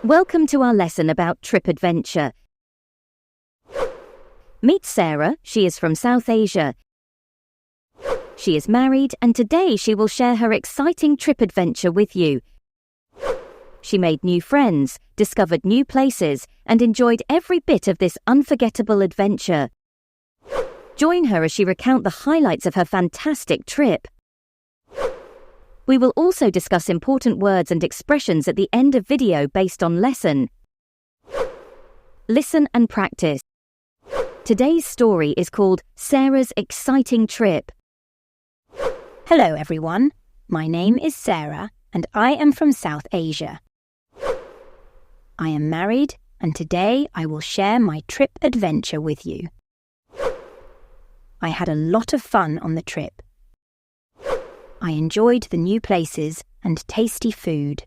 Welcome to our lesson about trip adventure. Meet Sarah. She is from South Asia. She is married and today she will share her exciting trip adventure with you. She made new friends, discovered new places, and enjoyed every bit of this unforgettable adventure. Join her as she recounts the highlights of her fantastic trip. We will also discuss important words and expressions at the end of video based on lesson. Listen and practice. Today's story is called Sarah's Exciting Trip. Hello everyone, my name is Sarah and I am from South Asia. I am married and today I will share my trip adventure with you. I had a lot of fun on the trip. I enjoyed the new places and tasty food.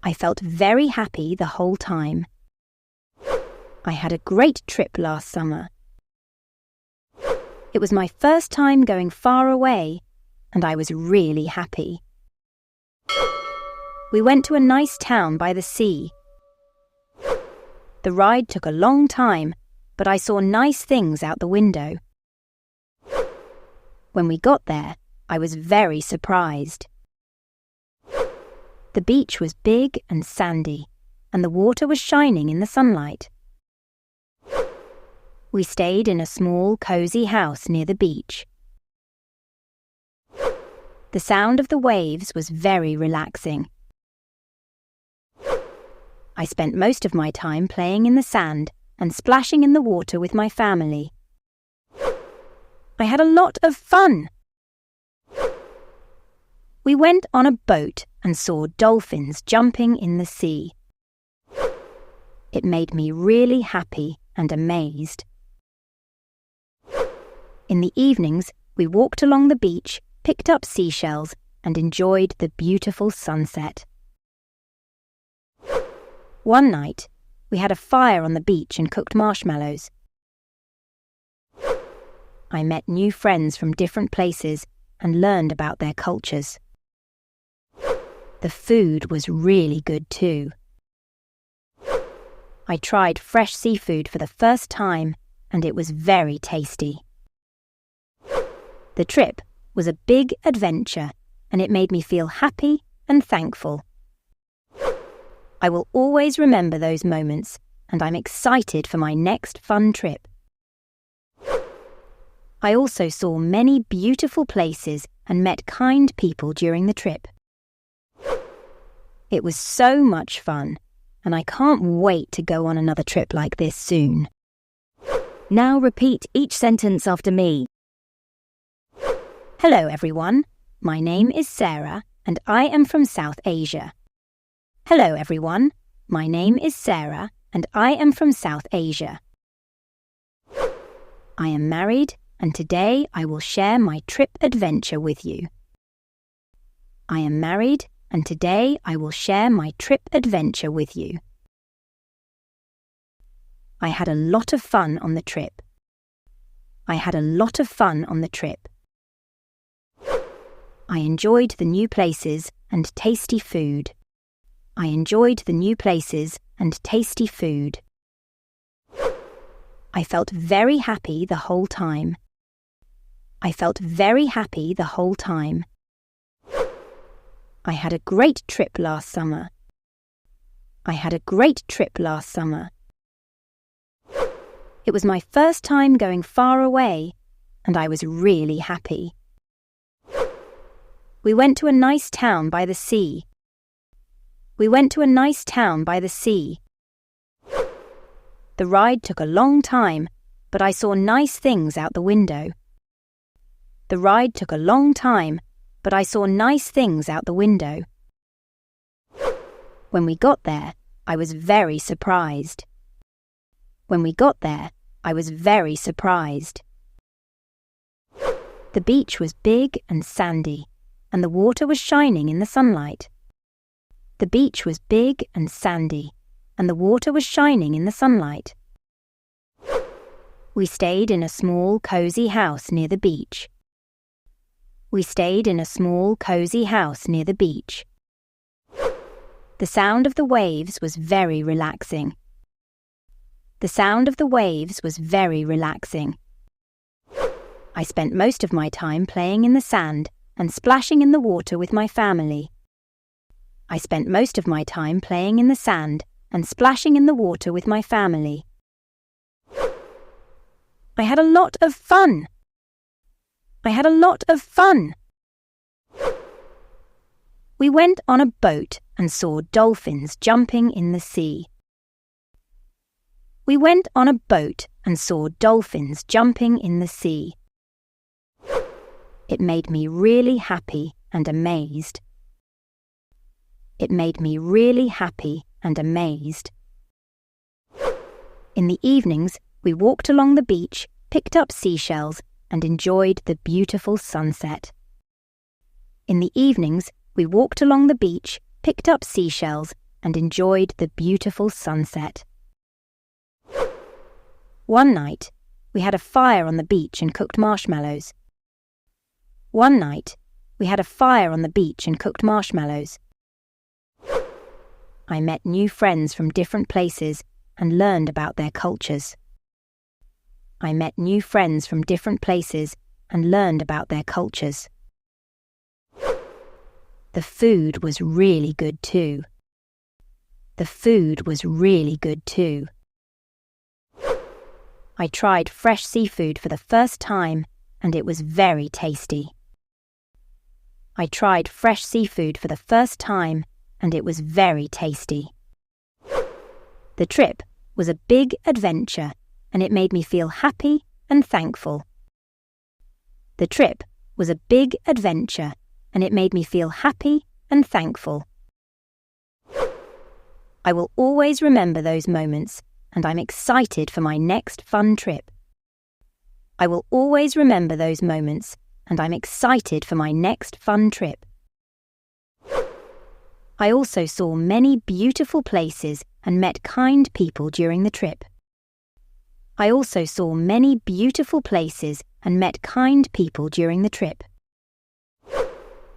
I felt very happy the whole time. I had a great trip last summer. It was my first time going far away, and I was really happy. We went to a nice town by the sea. The ride took a long time, but I saw nice things out the window. When we got there, I was very surprised. The beach was big and sandy, and the water was shining in the sunlight. We stayed in a small, cozy house near the beach. The sound of the waves was very relaxing. I spent most of my time playing in the sand and splashing in the water with my family. I had a lot of fun. We went on a boat and saw dolphins jumping in the sea. It made me really happy and amazed. In the evenings, we walked along the beach, picked up seashells, and enjoyed the beautiful sunset. One night, we had a fire on the beach and cooked marshmallows. I met new friends from different places and learned about their cultures. The food was really good too. I tried fresh seafood for the first time and it was very tasty. The trip was a big adventure and it made me feel happy and thankful. I will always remember those moments and I'm excited for my next fun trip. I also saw many beautiful places and met kind people during the trip. It was so much fun, and I can't wait to go on another trip like this soon. Now repeat each sentence after me. Hello everyone, my name is Sarah and I am from South Asia. Hello everyone, my name is Sarah and I am from South Asia. I am married and today I will share my trip adventure with you. I am married and today I will share my trip adventure with you. I had a lot of fun on the trip. I had a lot of fun on the trip. I enjoyed the new places and tasty food. I enjoyed the new places and tasty food. I felt very happy the whole time. I felt very happy the whole time. I had a great trip last summer. I had a great trip last summer. It was my first time going far away, and I was really happy. We went to a nice town by the sea. We went to a nice town by the sea. The ride took a long time, but I saw nice things out the window. The ride took a long time, but I saw nice things out the window. When we got there, I was very surprised. When we got there, I was very surprised. The beach was big and sandy, and the water was shining in the sunlight. The beach was big and sandy, and the water was shining in the sunlight. We stayed in a small, cozy house near the beach. We stayed in a small, cozy house near the beach. The sound of the waves was very relaxing. The sound of the waves was very relaxing. I spent most of my time playing in the sand and splashing in the water with my family. I spent most of my time playing in the sand and splashing in the water with my family. I had a lot of fun. I had a lot of fun. We went on a boat and saw dolphins jumping in the sea. We went on a boat and saw dolphins jumping in the sea. It made me really happy and amazed. It made me really happy and amazed. In the evenings, we walked along the beach, picked up seashells, and enjoyed the beautiful sunset. In the evenings, we walked along the beach, picked up seashells, and enjoyed the beautiful sunset. One night, we had a fire on the beach and cooked marshmallows. One night, we had a fire on the beach and cooked marshmallows. I met new friends from different places and learned about their cultures. I met new friends from different places and learned about their cultures. The food was really good too. The food was really good too. I tried fresh seafood for the first time and it was very tasty. I tried fresh seafood for the first time and it was very tasty. The trip was a big adventure and it made me feel happy and thankful. The trip was a big adventure and it made me feel happy and thankful. I will always remember those moments and I'm excited for my next fun trip. I will always remember those moments and I'm excited for my next fun trip. I also saw many beautiful places and met kind people during the trip. I also saw many beautiful places and met kind people during the trip.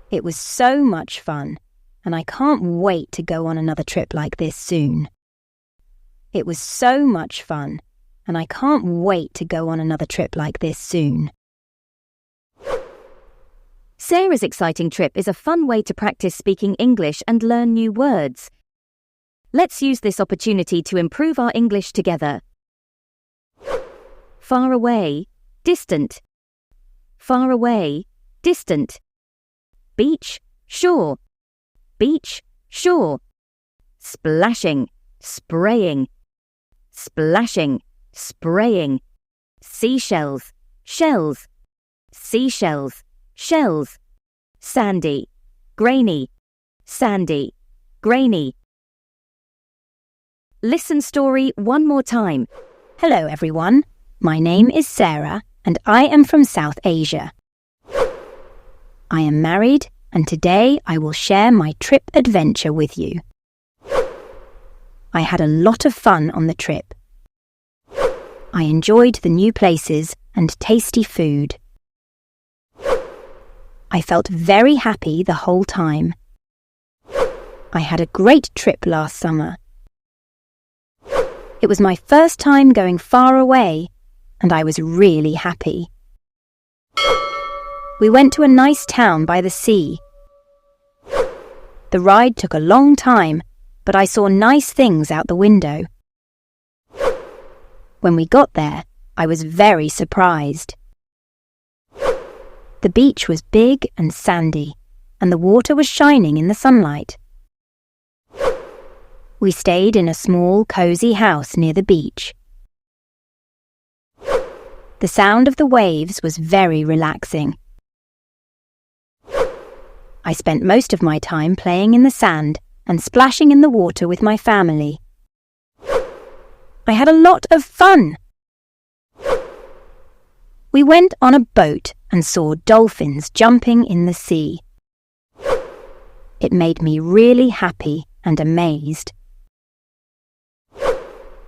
It was so much fun, and I can't wait to go on another trip like this soon. It was so much fun, and I can't wait to go on another trip like this soon. Sarah's exciting trip is a fun way to practice speaking English and learn new words. Let's use this opportunity to improve our English together. Far away, distant. Far away, distant. Beach, shore. Beach, shore. Splashing, spraying. Splashing, spraying. Seashells, shells. Seashells, shells. Sandy, grainy. Sandy, grainy. Listen story one more time. Hello everyone, my name is Sarah and I am from South Asia. I am married and today I will share my trip adventure with you. I had a lot of fun on the trip. I enjoyed the new places and tasty food. I felt very happy the whole time. I had a great trip last summer. It was my first time going far away, and I was really happy. We went to a nice town by the sea. The ride took a long time, but I saw nice things out the window. When we got there, I was very surprised. The beach was big and sandy, and the water was shining in the sunlight. We stayed in a small, cozy house near the beach. The sound of the waves was very relaxing. I spent most of my time playing in the sand and splashing in the water with my family. I had a lot of fun. We went on a boat and saw dolphins jumping in the sea. It made me really happy and amazed.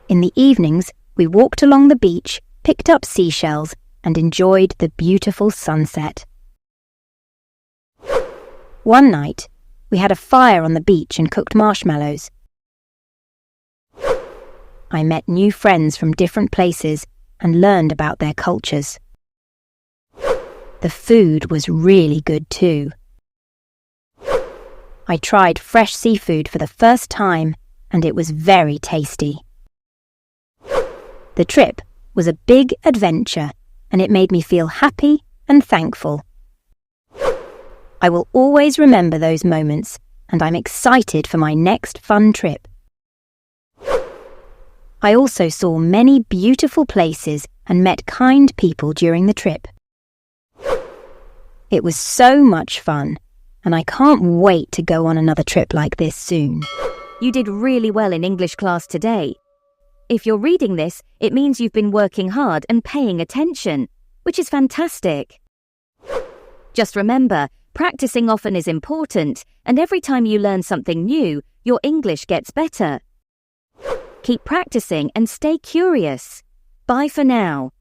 In the evenings, we walked along the beach, picked up seashells, and enjoyed the beautiful sunset. One night, We had a fire on the beach and cooked marshmallows. I met new friends from different places and learned about their cultures. The food was really good too. I tried fresh seafood for the first time and it was very tasty. The trip was a big adventure and it made me feel happy and thankful. I will always remember those moments and I'm excited for my next fun trip. I also saw many beautiful places and met kind people during the trip. It was so much fun, and I can't wait to go on another trip like this soon. You did really well in English class today. If you're reading this, it means you've been working hard and paying attention, which is fantastic. Just remember, practicing often is important, and every time you learn something new, your English gets better. Keep practicing and stay curious. Bye for now.